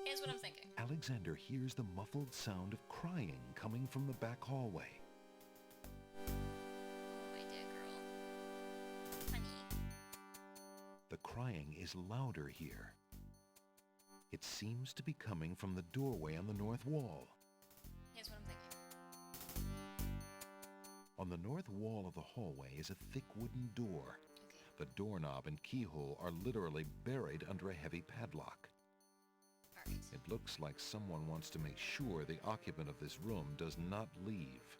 Here's what I'm thinking. Alexander hears the muffled sound of crying coming from the back hallway. Oh, my dear girl. Honey. The crying is louder here. It seems to be coming from the doorway on the north wall. Here's what I'm thinking. On the north wall of the hallway is a thick wooden door. Okay. The doorknob and keyhole are literally buried under a heavy padlock. Alright. It looks like someone wants to make sure the occupant of this room does not leave.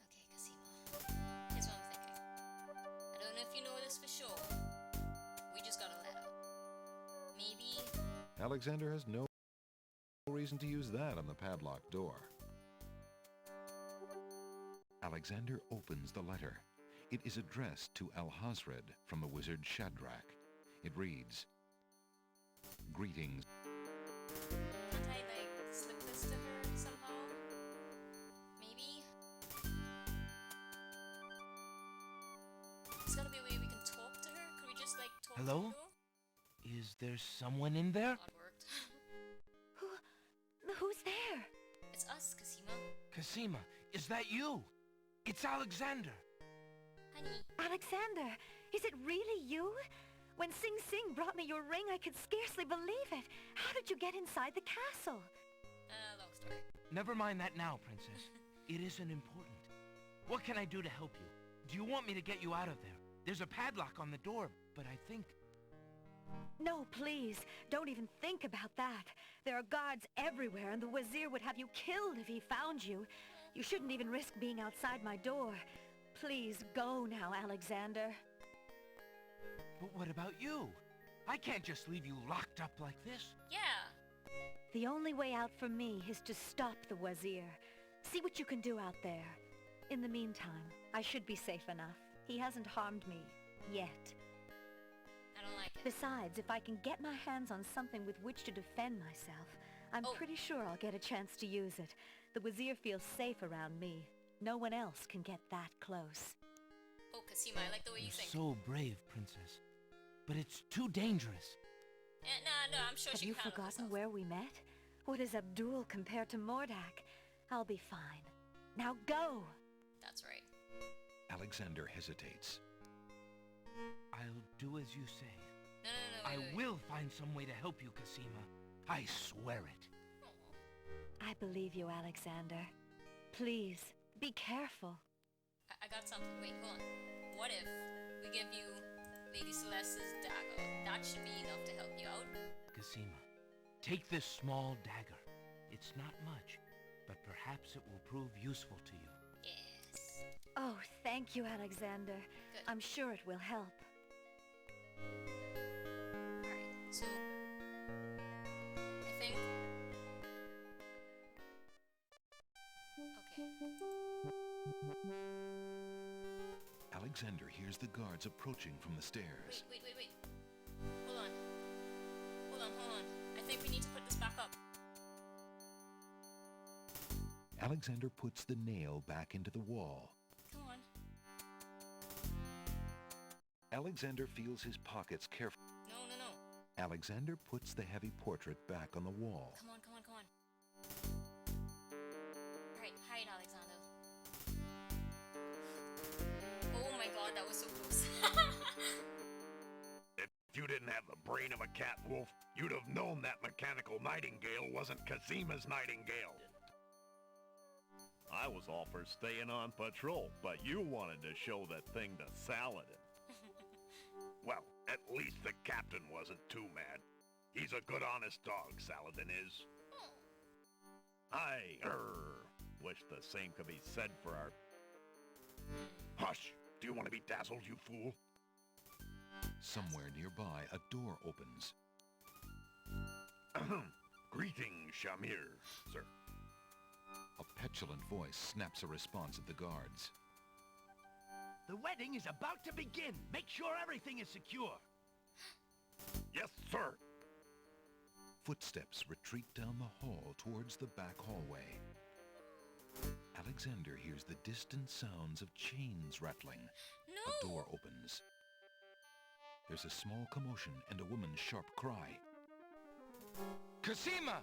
Okay, Cassima. Here's what I'm thinking. I don't know if you know this for sure. We just got a letter. Maybe... Alexander has no reason to use that on the padlocked door. Alexander opens the letter. It is addressed to Alhazred from the wizard Shadrach. It reads, "Greetings." Can't I, like, slip this to her somehow? Maybe? There's gotta be a way we can talk to her. Could we just, like, talk Hello? to her? Is there someone in there? That worked. Who's there? It's us, Cassima. Cassima, is that you? It's Alexander. Honey. Alexander, is it really you? When Sing Sing brought me your ring, I could scarcely believe it. How did you get inside the castle? Long story. Never mind that now, Princess. It isn't important. What can I do to help you? Do you want me to get you out of there? There's a padlock on the door, but I think... No, please. Don't even think about that. There are guards everywhere, and the Wazir would have you killed if he found you. You shouldn't even risk being outside my door. Please go now, Alexander. But what about you? I can't just leave you locked up like this. Yeah. The only way out for me is to stop the Wazir. See what you can do out there. In the meantime, I should be safe enough. He hasn't harmed me. Yet. I don't like it. Besides, if I can get my hands on something with which to defend myself, I'm pretty sure I'll get a chance to use it. The Wazir feels safe around me. No one else can get that close. Oh, Cassima, I like the way you You're think. so brave, Princess. But it's too dangerous. No, I'm sure Have she you can handle forgotten herself. where we met? What is Abdul compared to Mordak? I'll be fine. Now go! That's right. Alexander hesitates. I'll do as you say. No, I wait. will find some way to help you, Cassima. I swear it. Oh, I believe you, Alexander. Please, be careful. I got something. Wait, hold on. What if we give you Lady Celeste's dagger? That should be enough to help you out. Cassima, take this small dagger. It's not much, but perhaps it will prove useful to you. Yes. Oh, thank you, Alexander. Good. I'm sure it will help. Alright, so... I think... Okay. Alexander hears the guards approaching from the stairs. Wait. Hold on. I think we need to put this back up. Alexander puts the nail back into the wall. Come on. Alexander feels his pockets carefully. No. Alexander puts the heavy portrait back on the wall. Come on. Alright, hide, Alexander. Oh my god, that was so close. If you didn't have the brain of a cat wolf, you'd have known that mechanical nightingale wasn't Cassima's nightingale. I was all for staying on patrol, but you wanted to show that thing to Saladin. Well, at least the captain wasn't too mad. He's a good honest dog, Saladin is. I, wish the same could be said for our... Hush! Do you want to be dazzled, you fool? Somewhere nearby, a door opens. Greetings, Shamir, sir. A petulant voice snaps a response at the guards. The wedding is about to begin. Make sure everything is secure. Yes, sir. Footsteps retreat down the hall towards the back hallway. Alexander hears the distant sounds of chains rattling. No! A door opens. There's a small commotion and a woman's sharp cry. Cassima!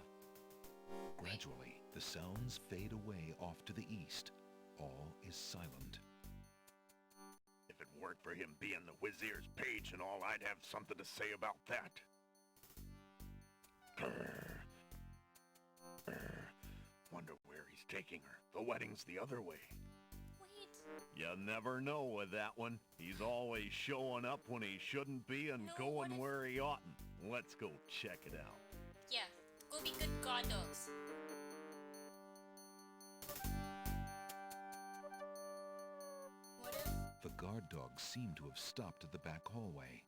Gradually, the sounds fade away off to the east. All is silent. If it weren't for him being the Wizier's page and all, I'd have something to say about that. Wonder where he's taking her. The wedding's the other way. Wait. You never know with that one. He's always showing up when he shouldn't be and No, what going if- where he oughtn't. Let's go check it out. Yeah, go be good guard dogs. What if... The guard dogs seem to have stopped at the back hallway.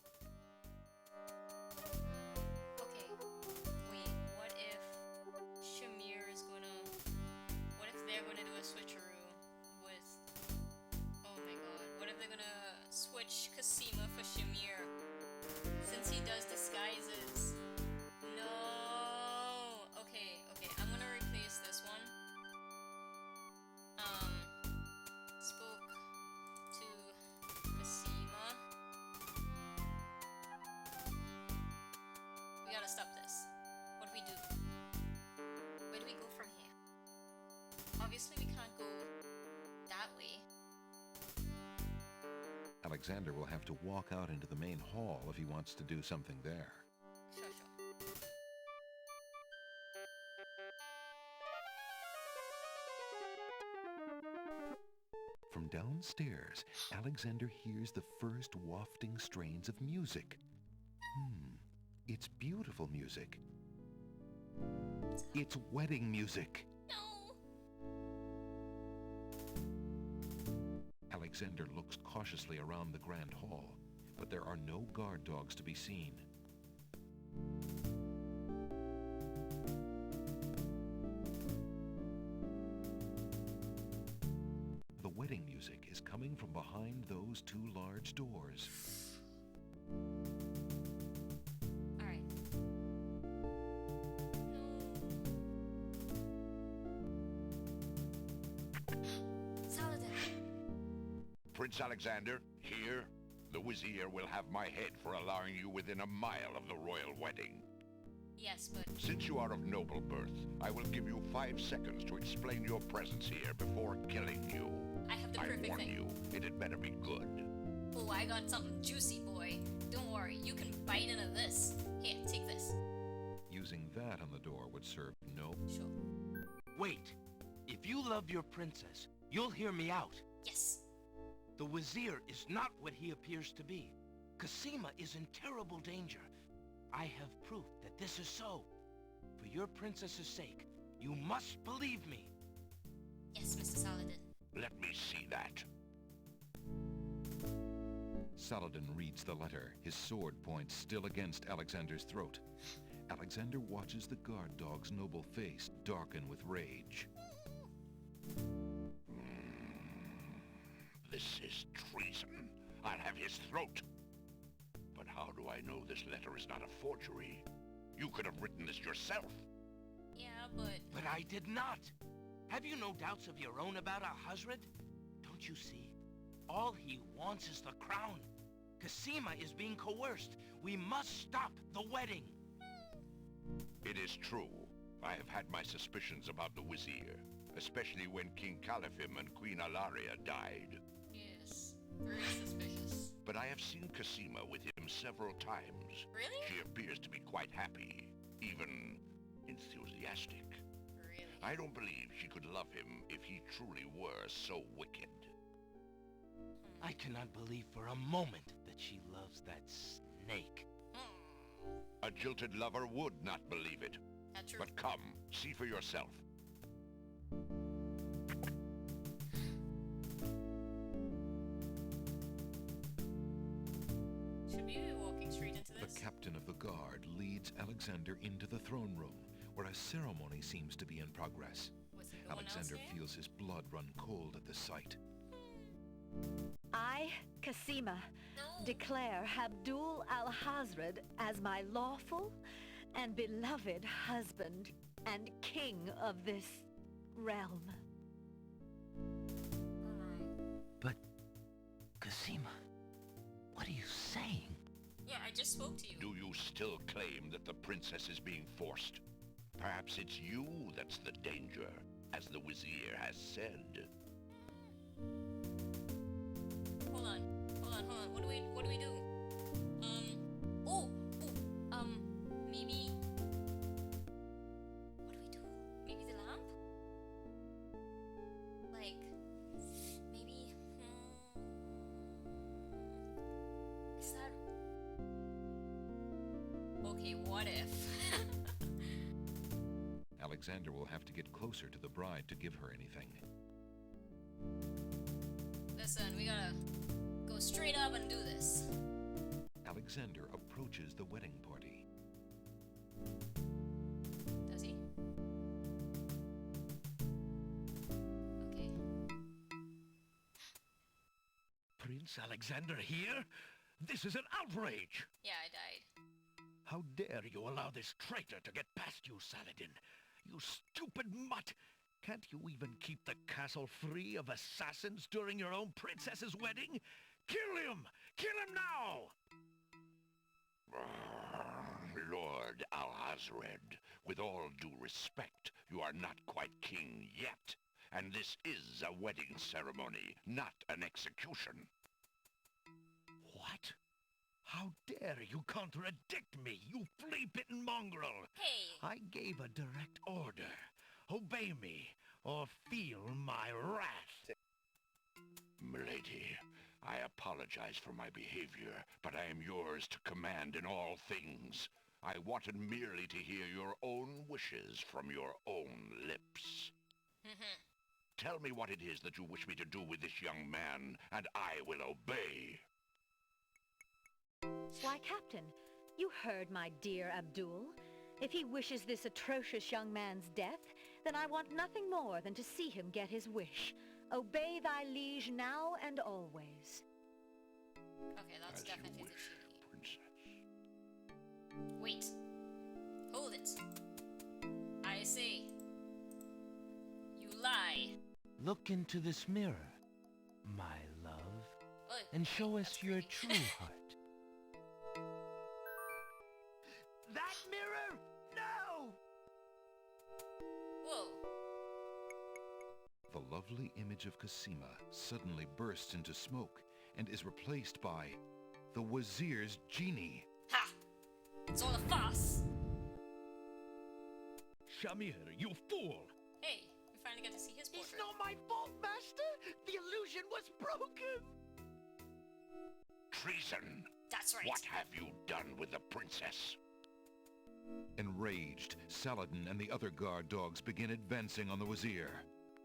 Okay, wait, what if Shamir is gonna... What if they're gonna do a switcheroo with... Oh my god, what if they're gonna switch Cassima for Shamir? Since he does disguises. No! Okay, I'm gonna replace this one. Spoke to Cassima. We gotta stop this. What do we do? Where do we go from here? Obviously we can't go that way. Alexander will have to walk out into the main hall if he wants to do something there. Sure. From downstairs, Alexander hears the first wafting strains of music. It's beautiful music. It's wedding music. No! Alexander looks cautiously around the grand hall, but there are no guard dogs to be seen. The wedding music is coming from behind those two large doors. Alright. No. Saladin! Prince Alexander, here, the Wizier will have my head for allowing you within a mile of the royal wedding. Yes, but... Since you are of noble birth, I will give you 5 seconds to explain your presence here before killing you. I have the I perfect warn thing. you, it had better be good. Oh, I got something juicy, boy. Don't worry, you can bite into this. Here, take this. Using that on the door would serve no... Sure. Wait. If you love your princess, you'll hear me out. Yes. The Wazir is not what he appears to be. Cassima is in terrible danger. I have proof that this is so. For your princess's sake, you must believe me. Yes, Mr. Saladin. Let me see that. Saladin reads the letter, his sword point still against Alexander's throat. Alexander watches the guard dog's noble face darken with rage. This is treason. I'll have his throat. But how do I know this letter is not a forgery? You could have written this yourself. Yeah, but... But I did not. Have you no doubts of your own about Al-Hazred? Don't you see? All he wants is the crown. Cassima is being coerced. We must stop the wedding. It is true. I have had my suspicions about the Wizir, especially when King Califim and Queen Alaria died. Yes. Very suspicious. But I have seen Cassima with him several times. Really? She appears to be quite happy, even enthusiastic. Really? I don't believe she could love him if he truly were so wicked. I cannot believe for a moment that she loves that snake. A jilted lover would not believe it. Not true. But come, see for yourself. Should we be walking straight into this? The captain of the guard leads Alexander into the throne room, where a ceremony seems to be in progress. Was there no one else Alexander here? feels his blood run cold at the sight. I, Cassima, No. declare Abdul Al-Hazred as my lawful and beloved husband and king of this realm. But, Cassima, what are you saying? Yeah, I just spoke to you. Do you still claim that the princess is being forced? Perhaps it's you that's the danger, as the Vizier has said. Hold on. What do we do? Maybe. What do we do? Maybe the lamp? Like, maybe. Is that? Okay, what if? Alexander will have to get closer to the bride to give her anything. Listen, we gotta go straight up and do this. Alexander approaches the wedding party. Does he? Okay. Prince Alexander here? This is an outrage! Yeah, I died. How dare you allow this traitor to get past you, Saladin? You stupid mutt! Can't you even keep the castle free of assassins during your own princess's wedding? Kill him! Kill him now! Lord Alhazred, with all due respect, you are not quite king yet. And this is a wedding ceremony, not an execution. What? How dare you contradict me, you flea-bitten mongrel! Hey! I gave a direct order. Obey me, or feel my wrath. Milady, I apologize for my behavior, but I am yours to command in all things. I wanted merely to hear your own wishes from your own lips. Tell me what it is that you wish me to do with this young man, and I will obey. Why, Captain, you heard my dear Abdul. If he wishes this atrocious young man's death, then I want nothing more than to see him get his wish. Obey thy liege now and always. Okay, that's As you definitely wish, the princess. genie. Wait. Hold it. I say. You lie. Look into this mirror, my love, Oh, and show us that's your pretty. true heart. That mirror? No! Whoa. The lovely image of Cassima suddenly bursts into smoke and is replaced by the Wazir's genie. Ha! It's all a farce. Shamir, you fool! Hey, we finally get to see his portrait. It's not my fault, Master! The illusion was broken! Treason! That's right. What have you done with the princess? Enraged, Saladin and the other guard dogs begin advancing on the Wazir.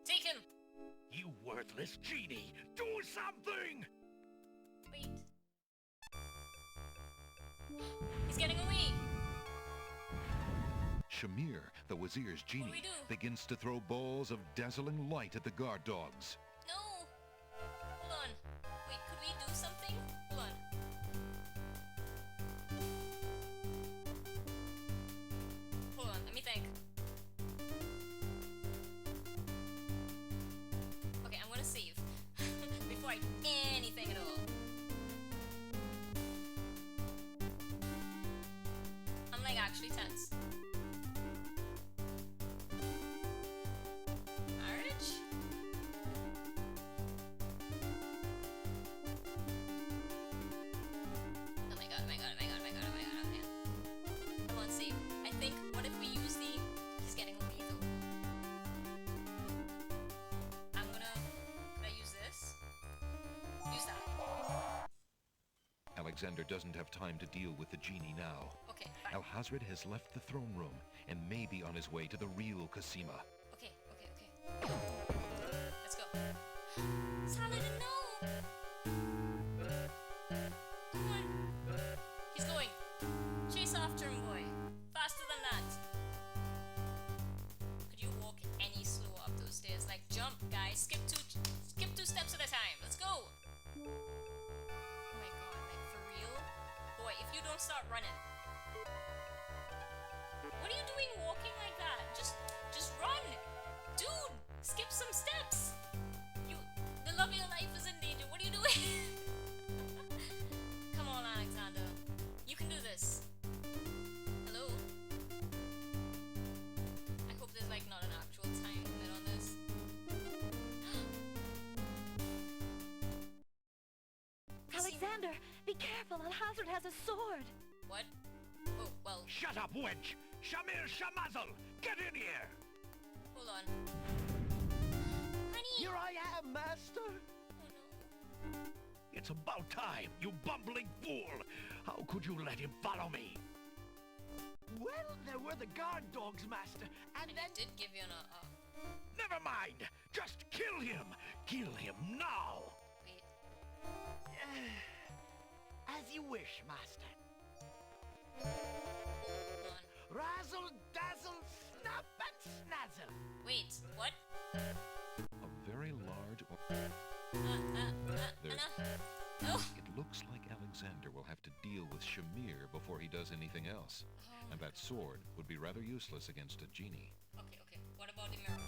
Take him. You worthless genie! Do something! Wait. He's getting away. Shamir, the Wazir's genie, we do? begins to throw balls of dazzling light at the guard dogs. No. Hold on. Wait, could we do something? Hold on. Hold on, let me think. Okay, I'm gonna save. Before I do anything at all. I'm like actually tense. Marriage? Oh my god, oh my god, oh my god, oh my god, oh my god, oh man. Come on, save. I think, what if we use the... He's getting away though. I'm gonna... Could I use this? Use that. Alexander doesn't have time to deal with the genie now. Okay, fine. Alhazred has left the throne room and may be on his way to the real Cassima. Okay, okay, okay. Let's go. Saladin, no! Come on. He's going. Chase after him, boy. Faster than that. Could you walk any slower up those stairs? Like, jump, guys. Skip two steps at a time. Let's go. Oh my god, like, for real? Boy, if you don't start running. What are you doing walking like that? Just run! Dude! Skip some steps! The love of your life is in danger. What are you doing? Come on, Alexander. Alhazred has a sword. What? Oh, well, Shut up, wench! Shamir Shamazel! Get in here! hold on. Honey! Here I am, master! Oh no. It's about time, you bumbling fool! How could you let him follow me? Well, there were the guard dogs, Master, and And then... he did give you an, Never mind! Just kill him! Kill him now! wait. As you wish, Master. Hold on. Razzle, dazzle, snap and snazzle. Wait, what? A very large... There. No! It looks like Alexander will have to deal with Shamir before he does anything else. Oh. And that sword would be rather useless against a genie. Okay. What about the mirror?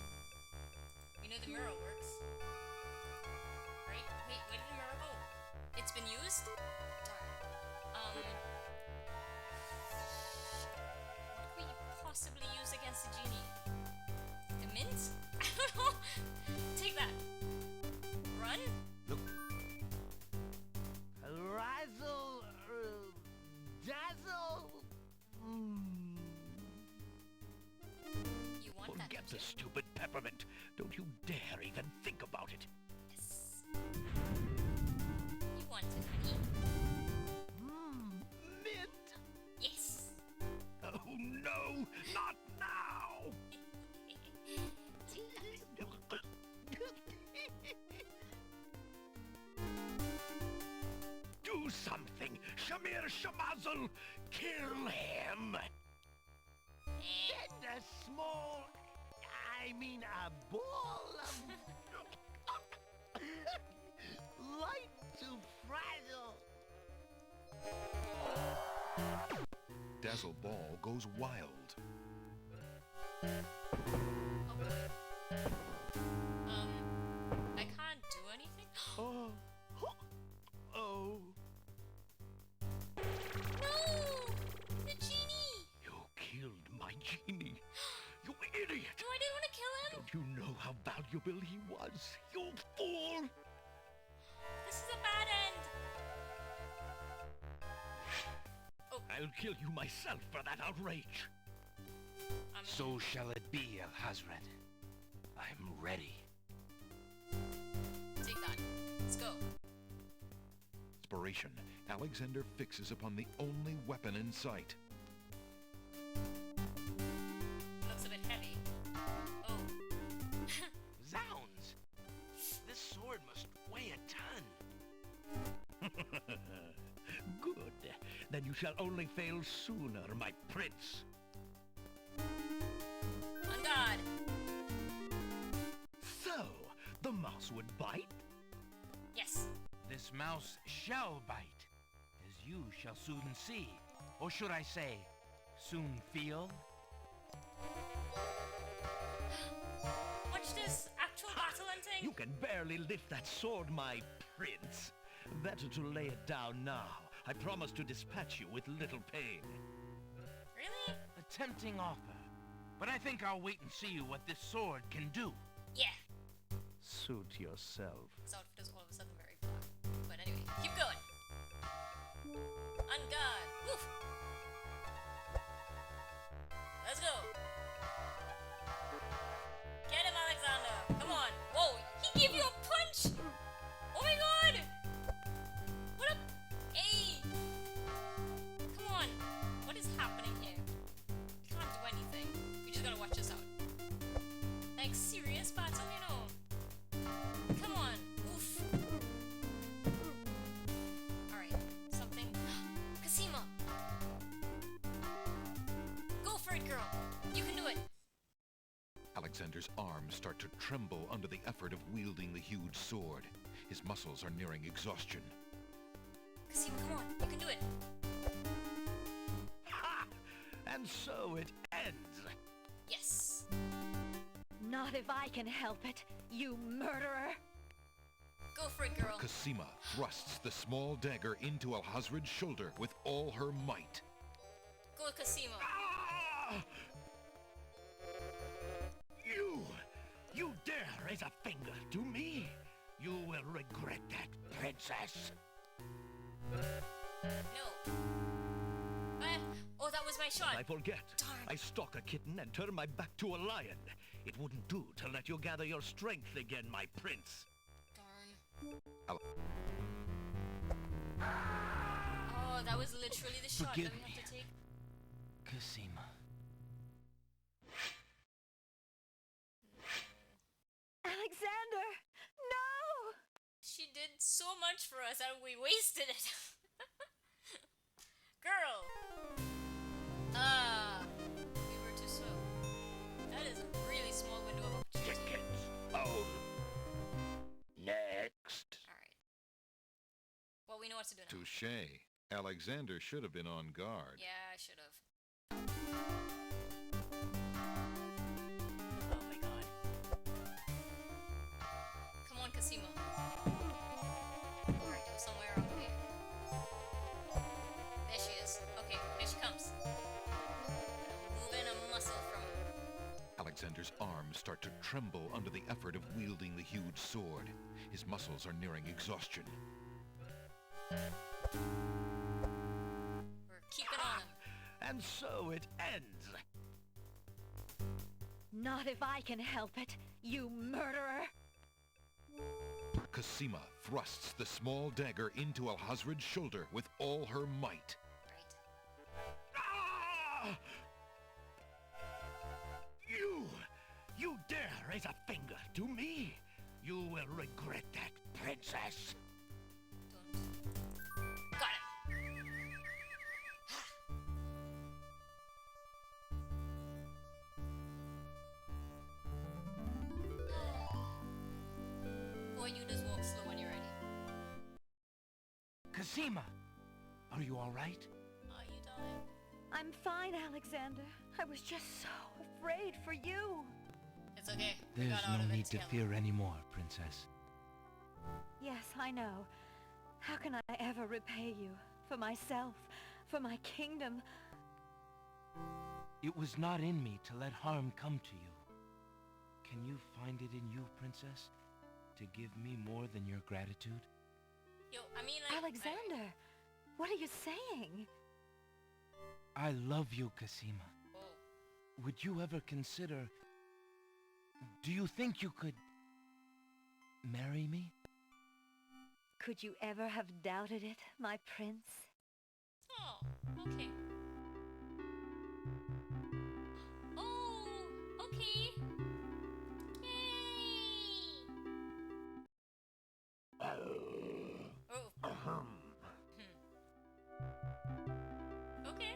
We know the mirror works. Right? Wait, where did the mirror go? It's been used? Darn. What could we possibly use against the genie? The mint? I don't know. Take that. Run? Razzle, dazzle. You want that, Forget don't the you? stupid peppermint. Don't you dare even think about it. Yes. You want it, honey? Mint. Yes. Oh no! Not now! Do something! Shamir Shamazel! Kill him! And a small... I mean a ball of... light to frazzle. Dazzle Ball goes wild. I can't do anything? Oh. Oh. No! The genie! You killed my genie. You idiot! No, I didn't want to kill him! Don't you know how valuable he was? You fool! This is a bad end! I'll kill you myself for that outrage. So shall it be, Alhazred. I'm ready. Take that. Let's go. Inspiration, Alexander fixes upon the only weapon in sight. Looks a bit heavy. Oh. Zounds! This sword must weigh a ton. Good. Then you shall only fail sooner, my prince. On guard! So, the mouse would bite? Yes. This mouse shall bite, as you shall soon see. Or should I say, soon feel? Watch this actual battle ending. You can barely lift that sword, my prince. Better to lay it down now. I promise to dispatch you with little pain. Really? A tempting offer. But I think I'll wait and see what this sword can do. Yeah. Suit yourself. This outfit is all of a sudden very black. But anyway, keep going. On guard. Woof. Let's go. Get him, Alexander. Come on. Whoa, he gave you a punch. Oh my god. What a... Hey. Come on. What is happening here? We can't do anything. We just gotta watch this out. Like, serious battle, you know. Come on. Oof. Alright. Something. Cassima. Go for it, girl. You can do it. Alexander's arms start to tremble under the effort of wielding the huge sword. His muscles are nearing exhaustion. Cassima, come on. You can do it. Ha! And so it ends. Yes. Not if I can help it, you murderer! Go for it, girl. Cassima thrusts the small dagger into Alhazred's shoulder with all her might. Go, Cassima. Ah! You dare raise a finger to me? You will regret that, princess. No. shot. I forget. Darn. I stalk a kitten and turn my back to a lion. It wouldn't do to let you gather your strength again, my prince. Darn. Al- Oh, that was literally the shot Forgive that we me. have to take. Cassima. Alexander! No! She did so much for us and we wasted it. Girl! We were too slow. That is a really small window of opportunity. Tickets. Oh. Next. Alright. Well, we know what to do now. Touché. Alexander should have been on guard. Yeah, I should have. Oh my god. Come on, Cassima. Alright, it was somewhere up there. There she is. Okay, here she comes. Moving a muscle from... Alexander's arms start to tremble under the effort of wielding the huge sword. His muscles are nearing exhaustion. We're keeping on him. And so it ends. Not if I can help it, you murderer! Cassima thrusts the small dagger into Alhazred's shoulder with all her might. Right. Ah! You dare raise a finger to me? You will regret that, princess. Don't. Got him. Boy, you just walk slow when you're ready. Cassima! Are you alright? Are you dying? I'm fine, Alexander. I was just so afraid for you. It's okay. We There's got out no of it need to together. fear anymore, princess. Yes, I know. How can I ever repay you? For myself, for my kingdom. It was not in me to let harm come to you. Can you find it in you, princess, to give me more than your gratitude? Yo, I mean, like... Alexander, what are you saying? I love you, Cassima. Whoa. Would you ever consider... Do you think you could... marry me? Could you ever have doubted it, my prince? Oh, okay. Oh, okay. Yay! Oh. Okay.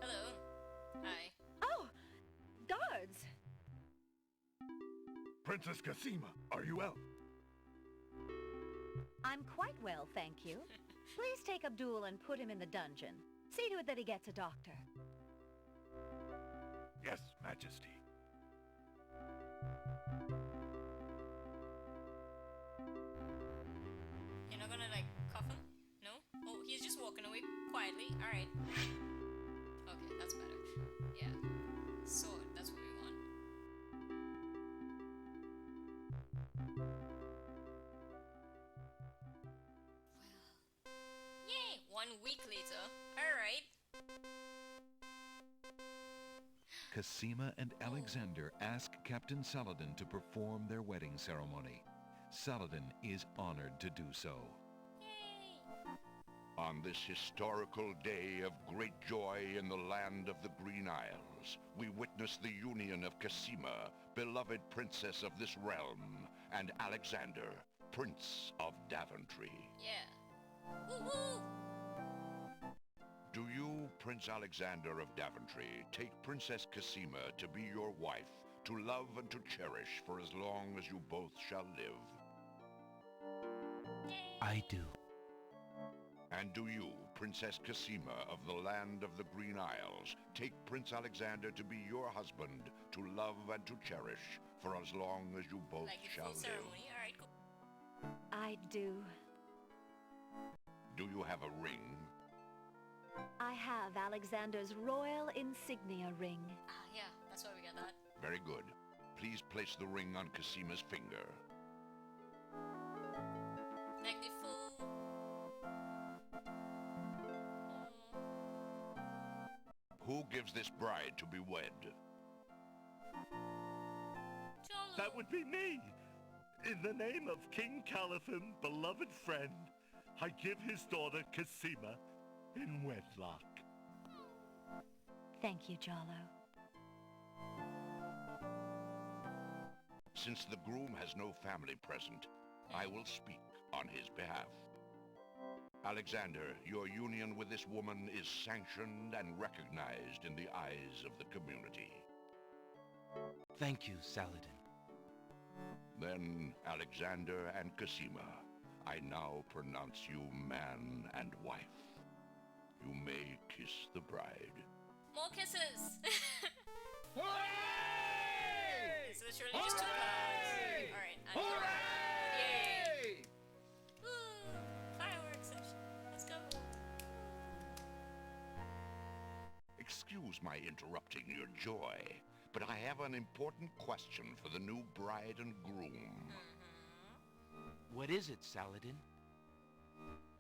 Hello. Hi. Oh! Guards! Princess Cassima, are you well? I'm quite well, thank you. Please take Abdul and put him in the dungeon. See to it that he gets a doctor. Yes, Majesty. You're not gonna, like, cuff him? No? Oh, he's just walking away quietly. Alright. Okay, that's better. Yeah. Sword, that's what we want. Well. Yay! 1 week later. Alright. Cassima and Alexander ask Captain Saladin to perform their wedding ceremony. Saladin is honored to do so. Yay! On this historical day of great joy in the land of the Green Isles, we witness the union of Cassima, beloved princess of this realm, and Alexander, Prince of Daventry. Yeah. Woo-hoo! Do you, Prince Alexander of Daventry, take Princess Cassima to be your wife, to love and to cherish for as long as you both shall live? I do. And do you, Princess Cassima of the land of the Green Isles, take Prince Alexander to be your husband, to love and to cherish for as long as you both Like a shall full live? ceremony. Alright, cool. I do. Do you have a ring? I have Alexander's royal insignia ring. Ah, yeah, that's why we got that. Very good. Please place the ring on Cassima's finger. Like the full... Who gives this bride to be wed? Jolo. That would be me. In the name of King Caliphim, beloved friend, I give his daughter Cassima in wedlock. Thank you, Jolo. Since the groom has no family present, I will speak on his behalf. Alexander, your union with this woman is sanctioned and recognized in the eyes of the community. Thank you, Saladin. Then, Alexander and Cassima, I now pronounce you man and wife. You may kiss the bride. More kisses! Hooray! It's literally just 2 cards. Alright, I'm Yay! Woo! Fireworks session. Let's go. Excuse my interrupting your joy, but I have an important question for the new bride and groom. What is it, Saladin?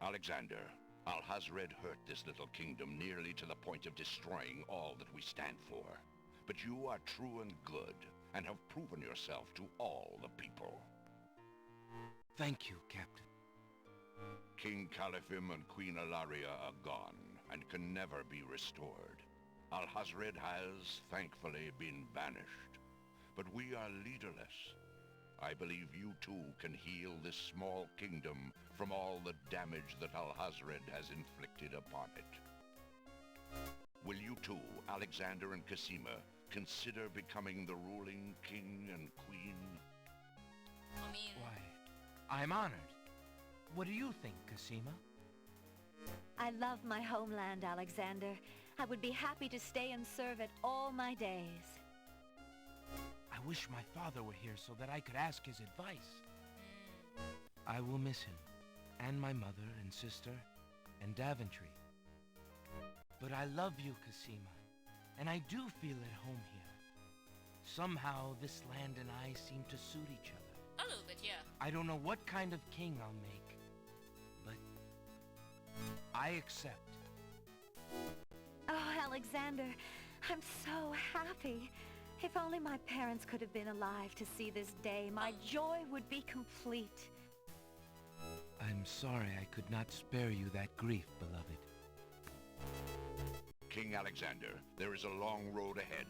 Alexander, Alhazred hurt this little kingdom nearly to the point of destroying all that we stand for. But you are true and good, and have proven yourself to all the people. Thank you, Captain. King Caliphim and Queen Ilaria are gone, and can never be restored. Alhazred has, thankfully, been banished. But we are leaderless. I believe you too can heal this small kingdom from all the damage that Alhazred has inflicted upon it. Will you two, Alexander and Cassima, consider becoming the ruling king and queen? I mean, Why, I'm honored. What do you think, Cassima? I love my homeland, Alexander. I would be happy to stay and serve it all my days. I wish my father were here so that I could ask his advice. I will miss him, and my mother and sister, and Daventry. But I love you, Cassima, and I do feel at home here. Somehow, this land and I seem to suit each other. a little bit, yeah. I don't know what kind of king I'll make, but I accept. Oh, Alexander, I'm so happy. If only my parents could have been alive to see this day, my joy would be complete. I'm sorry I could not spare you that grief, beloved. King Alexander, there is a long road ahead.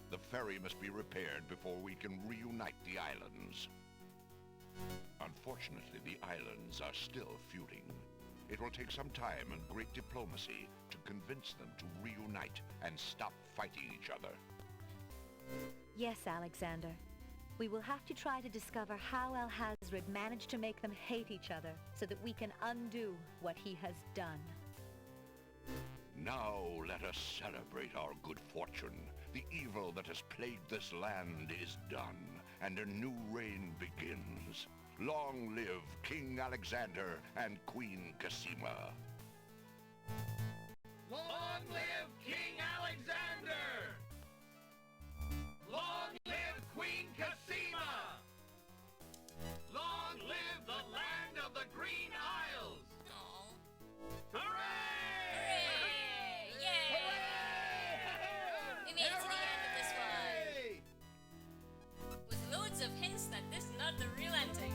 The ferry must be repaired before we can reunite the islands. Unfortunately, the islands are still feuding. It will take some time and great diplomacy to convince them to reunite and stop fighting each other. Yes, Alexander. We will have to try to discover how Alhazred managed to make them hate each other so that we can undo what he has done. Now let us celebrate our good fortune. The evil that has plagued this land is done, and a new reign begins. Long live King Alexander and Queen Cassima. Long live King Alexander! Long live Queen Cassima! Long live the land of the Green Isles! Aw. Hooray! Hooray! Yay! We made it to the end of this one. With loads of hints that this is not the real ending.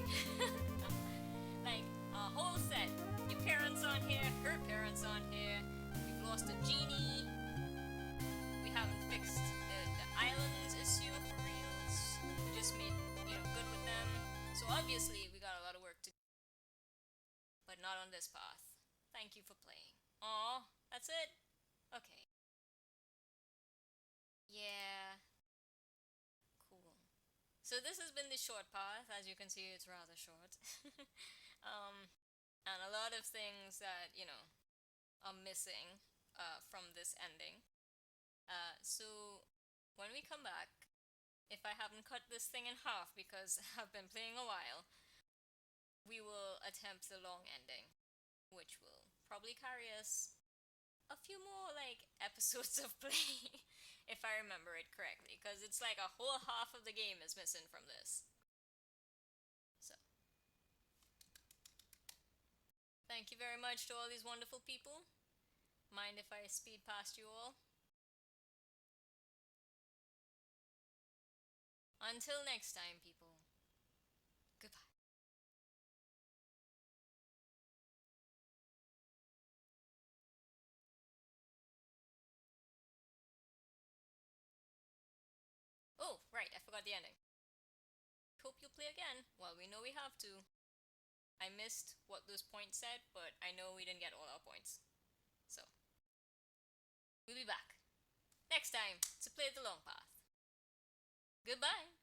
Like, a whole set. Your parents on here, her parents on here. We've lost a genie. We haven't fixed the islands issue for reals. We just made, good with them. So obviously, we got a lot of work to do. But not on this path. Thank you for playing. Aw, that's it? Okay. Yeah. Cool. So this has been the short path. As you can see, it's rather short. And a lot of things that, are missing from this ending. So when we come back, if I haven't cut this thing in half because I've been playing a while, we will attempt the long ending, which will probably carry us a few more, episodes of play, if I remember it correctly, because it's like a whole half of the game is missing from this. So, thank you very much to all these wonderful people. Mind if I speed past you all? Until next time, people. Goodbye. Oh, right, I forgot the ending. Hope you play again. Well, we know we have to. I missed what those points said, but I know we didn't get all our points. So, we'll be back next time to play the long path. Goodbye.